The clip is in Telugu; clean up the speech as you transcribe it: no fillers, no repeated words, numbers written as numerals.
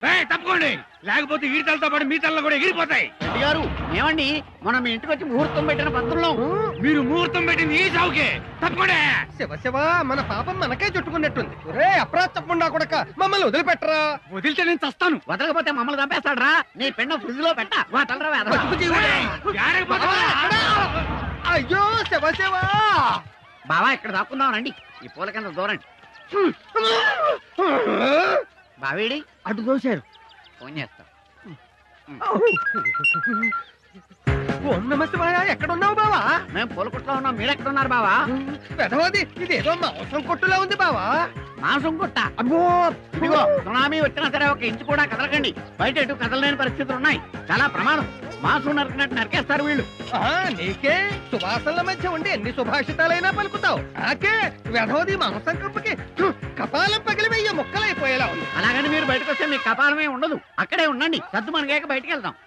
తప్పుకోండి, లేకపోతే ఈ తలతో పాటు మీ తలలో కూడా ఎగిరిపోతాయి. రెడ్డి గారు ఏమండి, మనం మీ ఇంటికి వచ్చి ముహూర్తం పెట్టిన పంతుల్లో మీరు ముహూర్తం పెట్టింది ఈ సావుకే. తప్పుకోండి. శివ శివ, మన పాపం మనకే చుట్టుకున్నట్టుంది. రే అప్రాచకుండా కొడక, మమ్మల్ని వదిలిపెట్టరా. వదిలితే నేను చస్తాను. వదలకపోతే మమ్మల్ని చంపేస్తాడు రా. నీ పెండ ఫ్రిడ్జ్ లో పెట్ట వాటలరా. అయ్యో శివ శివ. బావా ఇక్కడ దాక్కుందాం రండి, ఈ పూల కింద దూరండి. బావేడి అటు దోశారు. ఫోన్ చేస్తా. ఓం నమ శివాయ. ఎక్కడున్నావు బావా? మేము పూల కొట్లో ఉన్నాం, మీరు ఎక్కడున్నారు బావా? పెదవది, ఇదేదో మాంసం కొట్టులా ఉంది బావా. మాంసం కొట్ట? అబ్బో, ఇదిగో సునామీ వచ్చినా సరే ఒక ఇంచు కూడా కదలకండి. బయట ఎటు కదలలేని పరిస్థితులు ఉన్నాయి. చాలా ప్రమాదం. మాంసం నరికినట్టు నరికేస్తారు వీళ్ళు. నీకే సువాసనల మధ్య ఉండి ఎన్ని సుభాషితాలైనా పలుకుతావు. నాకే వెధవది మాంసం కప్పుకి కపాలం పగిలి వెయ్యి ముక్కలైపోయేలా ఉంది. అలాగని మీరు బయటకు వస్తే మీకు కపాలమే ఉండదు. అక్కడే ఉండండి, సద్దు మనకేక బయటకు వెళ్దాం.